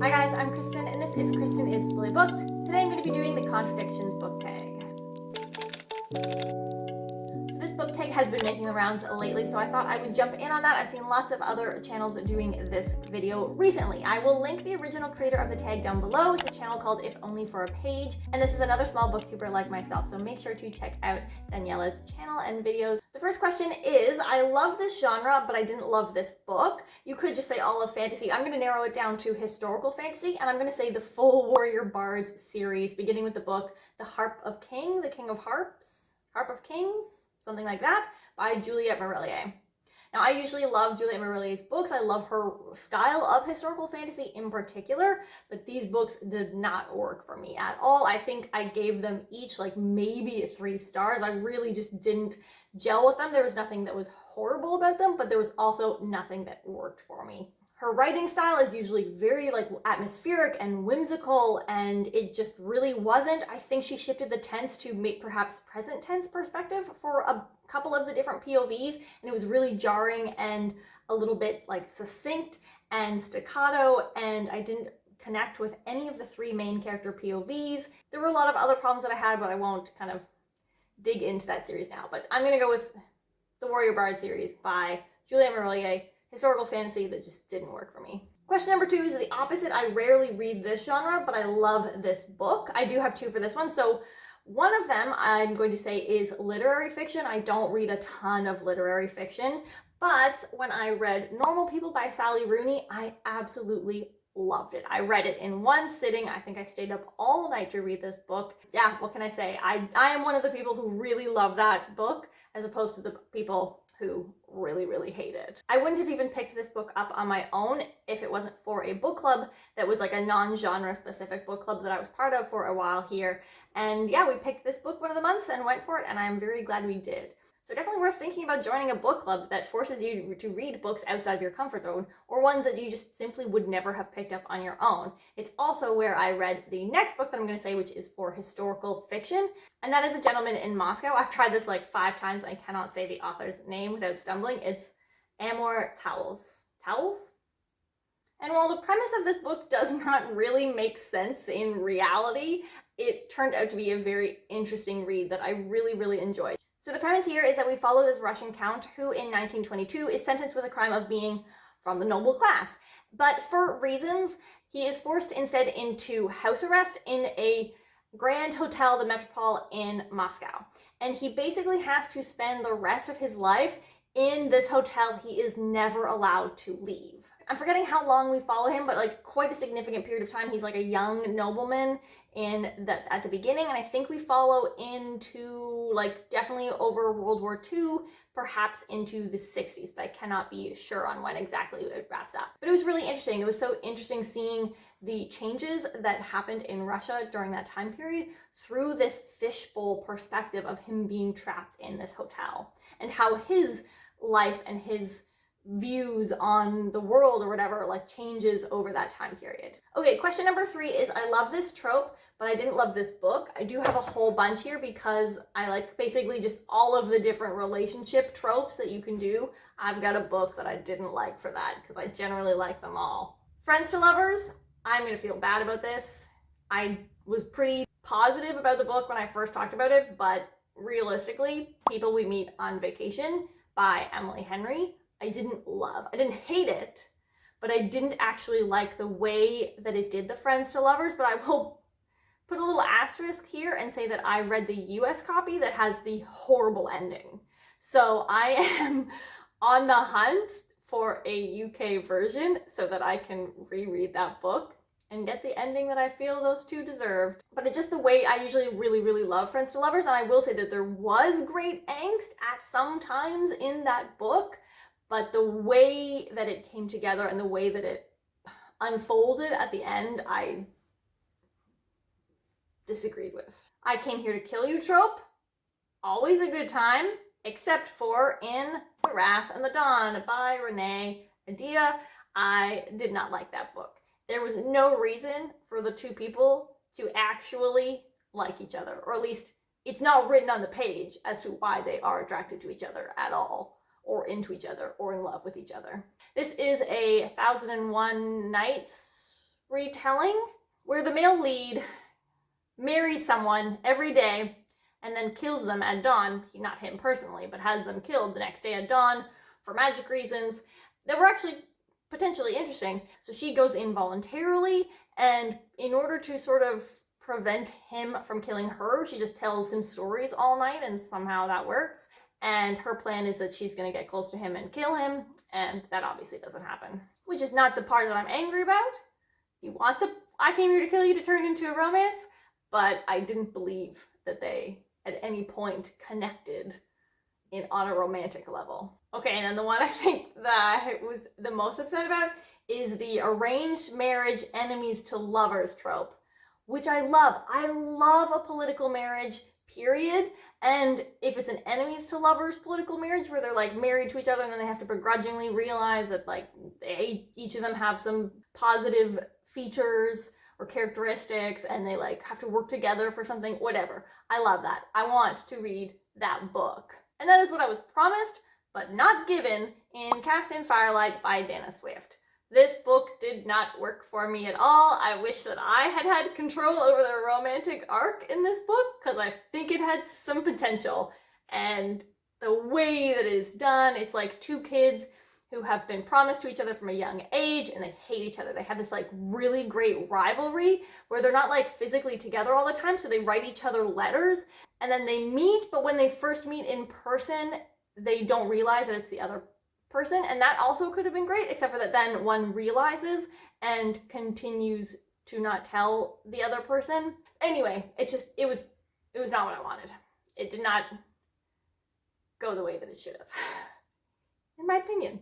Hi guys, I'm Kristen and this is Kristen is Fully Booked. Today I'm going to be doing the Contradictions book tag. So this book tag has been making the rounds lately, so I thought I would jump in on that. I've seen lots of other channels doing this video recently. I will link the original creator of the tag down below. It's a channel called If Only for a Page, and this is another small booktuber like myself, so make sure to check out Daniela's channel and videos. The first question is, I love this genre, but I didn't love this book. You could just say all of fantasy. I'm going to narrow it down to historical fantasy, and I'm going to say the full Warrior Bards series, beginning with the book The Harp of King, The King of Harps, Harp of Kings, something like that, by Juliette Marillier. Now, I usually love Juliette Marillier's books. I love her style of historical fantasy in particular, but these books did not work for me at all. I think I gave them each like maybe 3 stars. I really just didn't gel with them. There was nothing that was horrible about them, but there was also nothing that worked for me. Her writing style is usually very like atmospheric and whimsical, and it just really wasn't. I think she shifted the tense to make perhaps present tense perspective for a couple of the different POVs, and it was really jarring and a little bit like succinct and staccato, and I didn't connect with any of the 3 main character POVs. There were a lot of other problems that I had, but I won't kind of dig into that series now. But I'm gonna go with the Warrior Bard series by Juliette Marillier. Historical fantasy that just didn't work for me. Question number 2 is the opposite. I rarely read this genre, but I love this book. I do have 2 for this one. So one of them I'm going to say is literary fiction. I don't read a ton of literary fiction, but when I read Normal People by Sally Rooney, I absolutely loved it. I read it in one sitting. I think I stayed up all night to read this book. Yeah, what can I say? I am one of the people who really love that book as opposed to the people who really hate it. I wouldn't have even picked this book up on my own if it wasn't for a book club that was like a non-genre specific book club that I was part of for a while here. And yeah, we picked this book one of the months and went for it, and I'm very glad we did. So definitely worth thinking about joining a book club that forces you to read books outside of your comfort zone, or ones that you just simply would never have picked up on your own. It's also where I read the next book that I'm going to say, which is for historical fiction, and that is A Gentleman in Moscow. I've tried this like 5 times. I cannot say the author's name without stumbling. It's Amor Towles. And while the premise of this book does not really make sense in reality, it turned out to be a very interesting read that I really enjoyed. So the premise here is that we follow this Russian count who in 1922 is sentenced with a crime of being from the noble class. But for reasons, he is forced instead into house arrest in a grand hotel, the Metropole in Moscow. And he basically has to spend the rest of his life in this hotel. He is never allowed to leave. I'm forgetting how long we follow him, but like quite a significant period of time. He's like a young nobleman at the beginning, and I think we follow into like definitely over World War II, perhaps into the 60s, but I cannot be sure on when exactly it wraps up. But it was really interesting. It was so interesting seeing the changes that happened in Russia during that time period through this fishbowl perspective of him being trapped in this hotel, and how his life and his views on the world or whatever like changes over that time period. Okay, question number 3 is I love this trope, but I didn't love this book. I do have a whole bunch here because I like basically just all of the different relationship tropes that you can do. I've got a book that I didn't like for that because I generally like them all. Friends to lovers, I'm gonna feel bad about this. I was pretty positive about the book when I first talked about it, but realistically, People We Meet on Vacation by Emily Henry, I didn't hate it, but I didn't actually like the way that it did the friends to lovers. But I will put a little asterisk here and say that I read the US copy that has the horrible ending. So I am on the hunt for a UK version so that I can reread that book and get the ending that I feel those 2 deserved. But it's just the way I usually really love Friends to Lovers, and I will say that there was great angst at some times in that book, but the way that it came together and the way that it unfolded at the end, I disagreed with. I Came Here to Kill You trope, always a good time, except for in The Wrath and the Dawn by Renee Adia. I did not like that book. There was no reason for the 2 people to actually like each other, or at least it's not written on the page as to why they are attracted to each other at all, or into each other, or in love with each other. This is a 1001 Nights retelling where the male lead marries someone every day and then kills them at dawn. Not him personally, but has them killed the next day at dawn for magic reasons that were actually potentially interesting. So she goes in voluntarily, and in order to sort of prevent him from killing her, she just tells him stories all night, and somehow that works. And her plan is that she's going to get close to him and kill him, and that obviously doesn't happen. Which is not the part that I'm angry about. You want the I came here to kill you to turn into a romance, but I didn't believe that they at any point connected on a romantic level. Okay, and then the one I think that I was the most upset about is the arranged marriage enemies to lovers trope, which I love. I love a political marriage, period. And if it's an enemies to lovers political marriage where they're like married to each other and then they have to begrudgingly realize that like each of them have some positive features or characteristics and they like have to work together for something, whatever. I love that. I want to read that book. And that is what I was promised, but not given in Cast in Firelight by Dana Swift. This book did not work for me at all. I wish that I had had control over the romantic arc in this book because I think it had some potential. And the way that it is done, it's like two kids who have been promised to each other from a young age and they hate each other. They have this like really great rivalry where they're not like physically together all the time, so they write each other letters and then they meet, but when they first meet in person, they don't realize that it's the other person, and that also could have been great, except for that then one realizes and continues to not tell the other person. Anyway, it was not what I wanted. It did not go the way that it should have, in my opinion.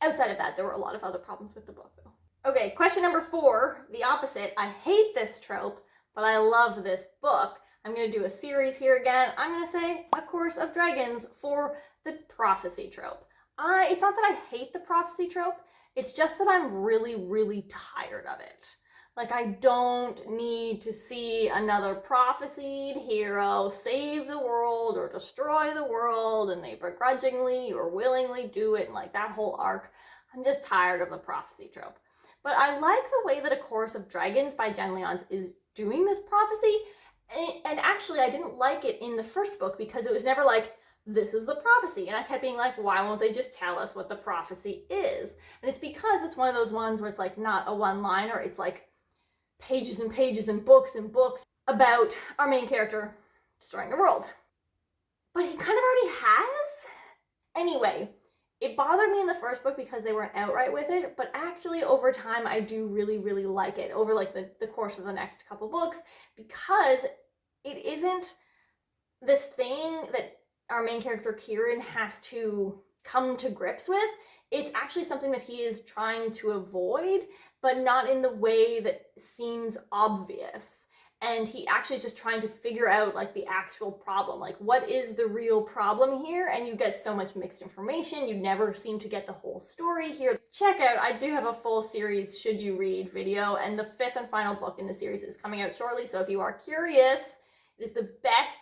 Outside of that, there were a lot of other problems with the book, though. Okay, question number 4, the opposite. I hate this trope, but I love this book. I'm going to do a series here again. I'm going to say A Course of Dragons for the prophecy trope. It's not that I hate the prophecy trope, it's just that I'm really, really tired of it. Like, I don't need to see another prophesied hero save the world or destroy the world, and they begrudgingly or willingly do it, and like that whole arc. I'm just tired of the prophecy trope. But I like the way that A Course of Dragons by Jen Lyons is doing this prophecy, and actually I didn't like it in the first book because it was never like, this is the prophecy. And I kept being like, why won't they just tell us what the prophecy is? And it's because it's one of those ones where it's like not a one-liner, it's like pages and pages and books about our main character destroying the world. But he kind of already has. Anyway, it bothered me in the first book because they weren't outright with it, but actually over time I do really, really like it over like the course of the next couple books, because it isn't this thing that our main character Kieran has to come to grips with. It's actually something that he is trying to avoid, but not in the way that seems obvious. And he actually is just trying to figure out like the actual problem. Like, what is the real problem here? And you get so much mixed information. You never seem to get the whole story here. Check out, I do have a full series Should You Read video, and the 5th and final book in the series is coming out shortly. So if you are curious, it is the best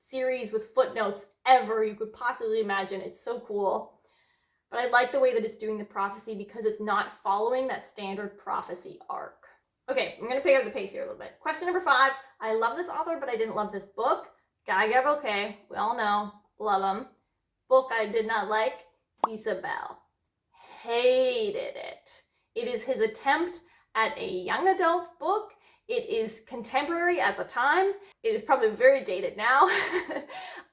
series with footnotes ever you could possibly imagine. It's so cool. But I like the way that it's doing the prophecy because it's not following that standard prophecy arc. Okay, I'm going to pick up the pace here a little bit. Question number 5. I love this author, but I didn't love this book. Guy Gavin, we all know. Love him. Book I did not like. Isabel. Hated it. It is his attempt at a young adult book. It is contemporary at the time. It is probably very dated now.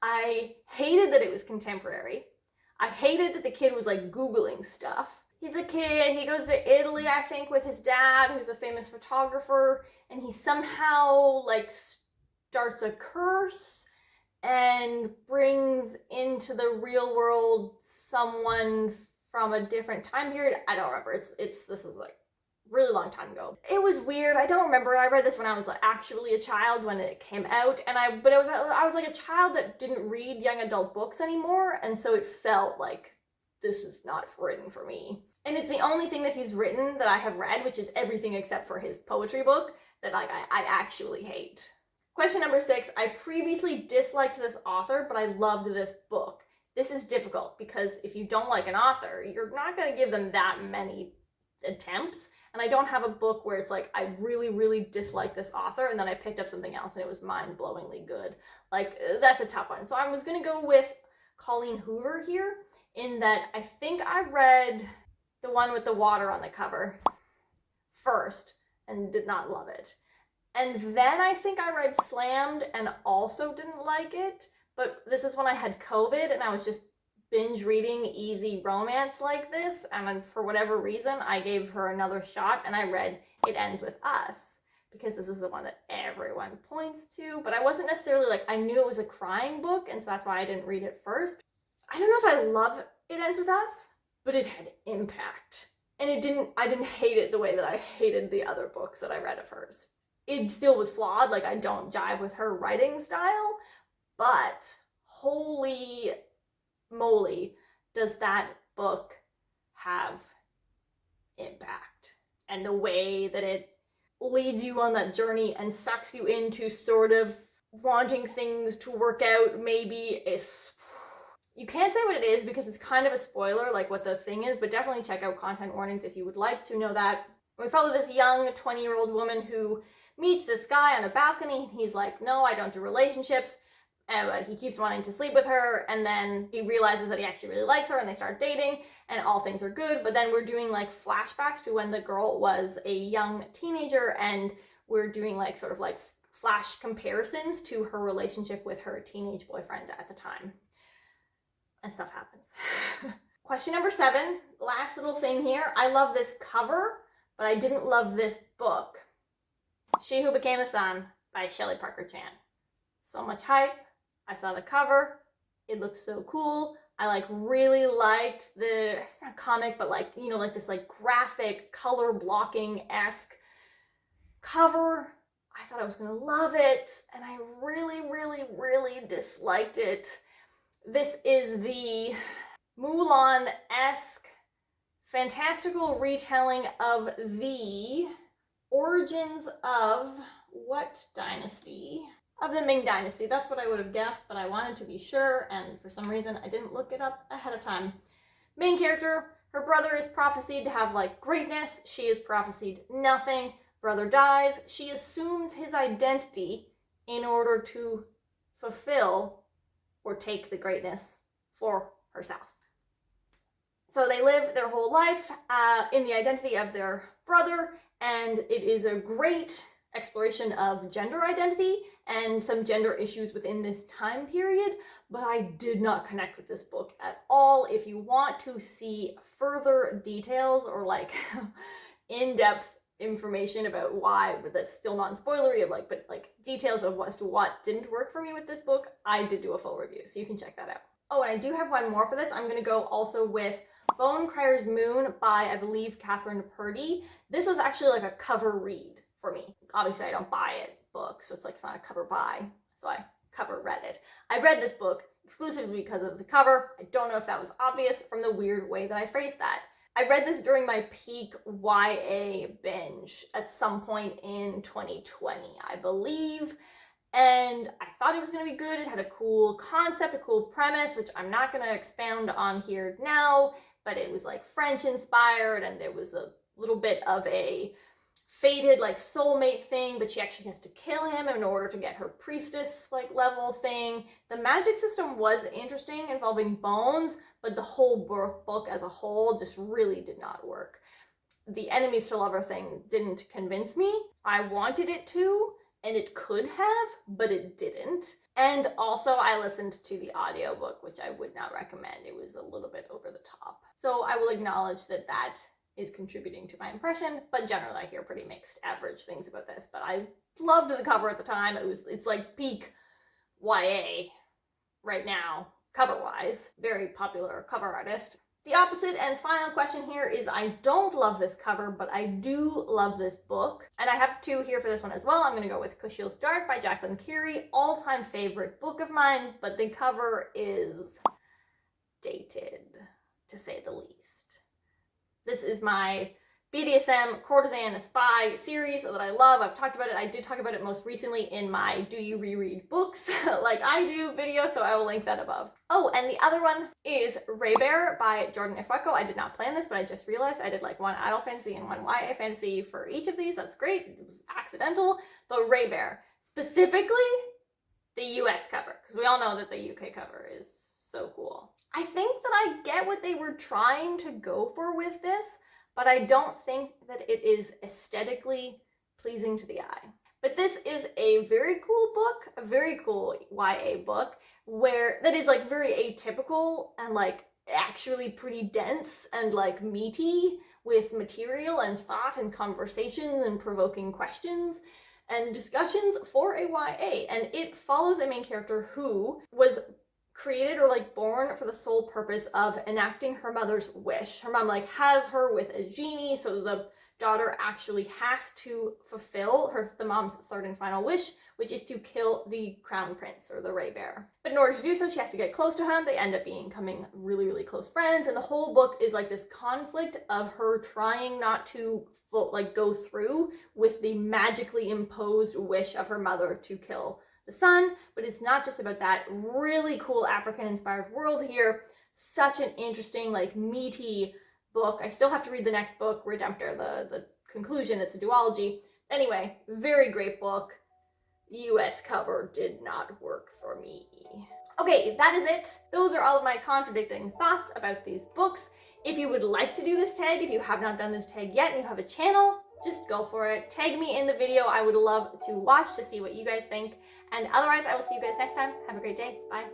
I hated that it was contemporary. I hated that the kid was like Googling stuff. He's a kid, he goes to Italy, I think, with his dad, who's a famous photographer, and he somehow like starts a curse and brings into the real world someone from a different time period. I don't remember. This was like really long time ago. It was weird. I don't remember. I read this when I was like actually a child when it came out, and I was like a child that didn't read young adult books anymore, and so it felt like this is not written for me. And it's the only thing that he's written that I have read, which is everything except for his poetry book, that like I actually hate. Question number 6. I previously disliked this author, but I loved this book. This is difficult because if you don't like an author, you're not going to give them that many attempts. And I don't have a book where it's like, I really, really dislike this author, and then I picked up something else and it was mind-blowingly good. Like, that's a tough one. So I was gonna go with Colleen Hoover here, in that I think I read the one with the water on the cover first and did not love it. And then I think I read Slammed and also didn't like it. But this is when I had COVID and I was just binge reading easy romance like this. And for whatever reason, I gave her another shot and I read It Ends With Us, because this is the one that everyone points to. But I wasn't necessarily like, I knew it was a crying book, and so that's why I didn't read it first. I don't know if I love It Ends With Us, but it had impact. And I didn't hate it the way that I hated the other books that I read of hers. It still was flawed, like I don't jive with her writing style, but holy moly, does that book have impact. And the way that it leads you on that journey and sucks you into sort of wanting things to work out maybe is... You can't say what it is because it's kind of a spoiler, like what the thing is, but definitely check out content warnings if you would like to know that. We follow this young 20-year-old woman who meets this guy on a balcony, and he's like, no, I don't do relationships, but he keeps wanting to sleep with her, and then he realizes that he actually really likes her, and they start dating, and all things are good, but then we're doing like flashbacks to when the girl was a young teenager, and we're doing like sort of like flash comparisons to her relationship with her teenage boyfriend at the time. And stuff happens. Question number 7, last little thing here. I love this cover, but I didn't love this book. She Who Became the Sun by Shelley Parker Chan. So much hype. I saw the cover. It looked so cool. I like really liked the, it's not comic, but like, you know, like this like graphic color blocking-esque cover. I thought I was gonna love it, and I really, really, really disliked it. This is the Mulan-esque fantastical retelling of the origins of what dynasty? Of the Ming Dynasty. That's what I would have guessed, but I wanted to be sure, and for some reason I didn't look it up ahead of time. Main character, her brother is prophesied to have like greatness. She is prophesied nothing. Brother dies. She assumes his identity in order to fulfill or take the greatness for herself. So they live their whole life in the identity of their brother, and it is a great exploration of gender identity and some gender issues within this time period, but I did not connect with this book at all. If you want to see further details or like in-depth information about why, but that's still non-spoilery of like, but like details of as to what didn't work for me with this book, I did do a full review, so you can check that out. Oh, and I do have one more for this. I'm gonna go also with Bonecryer's Moon by, I believe, Catherine Purdy. This was actually like a cover read for me. Obviously I don't buy it books, so it's like it's not a cover buy, so I cover read it. I read this book exclusively because of the cover. I don't know if that was obvious from the weird way that I phrased that. I read this during my peak YA binge at some point in 2020, I believe, and I thought it was going to be good. It had a cool concept, a cool premise, which I'm not going to expound on here now, but it was like French inspired, and there was a little bit of a fated like soulmate thing, but she actually has to kill him in order to get her priestess like level thing. The magic system was interesting, involving bones, but the whole book as a whole just really did not work. The enemies to lover thing didn't convince me. I wanted it to, and it could have, but it didn't. And also I listened to the audiobook, which I would not recommend. It was a little bit over the top. So I will acknowledge that that is contributing to my impression, but generally I hear pretty mixed average things about this. But I loved the cover at the time. It's like peak YA right now, cover-wise. Very popular cover artist. The opposite and final question here is, I don't love this cover, but I do love this book. And I have 2 here for this one as well. I'm going to go with Kushiel's Dark by Jacqueline Carey. All-time favorite book of mine, but the cover is dated, to say the least. This is my BDSM, courtesan, spy series that I love. I've talked about it. I did talk about it most recently in my Do You Reread Books like I do video, so I will link that above. Oh, and the other one is Ray Bear by Jordan Ifueko. I did not plan this, but I just realized I did like one adult fantasy and one YA fantasy for each of these. That's great. It was accidental. But Ray Bear, specifically the US cover, because we all know that the UK cover is so cool. I think that I get what they were trying to go for with this, but I don't think that it is aesthetically pleasing to the eye. But this is a very cool book, a very cool YA book, that is like very atypical and like actually pretty dense and like meaty with material and thought and conversations and provoking questions and discussions for a YA. And it follows a main character who was created or like born for the sole purpose of enacting her mother's wish. Her mom like has her with a genie, so the daughter actually has to fulfill the mom's third and final wish, which is to kill the crown prince or the Ray Bear. But in order to do so, she has to get close to him. They end up becoming really, really close friends, and the whole book is like this conflict of her trying not to go through with the magically imposed wish of her mother to kill the son. But it's not just about that. Really cool African-inspired world here. Such an interesting, like, meaty book. I still have to read the next book, Redemptor, the conclusion. It's a duology. Anyway, very great book. US cover did not work for me. Okay, that is it. Those are all of my contradicting thoughts about these books. If you would like to do this tag, if you have not done this tag yet and you have a channel, just go for it. Tag me in the video. I would love to watch to see what you guys think. And otherwise, I will see you guys next time. Have a great day. Bye.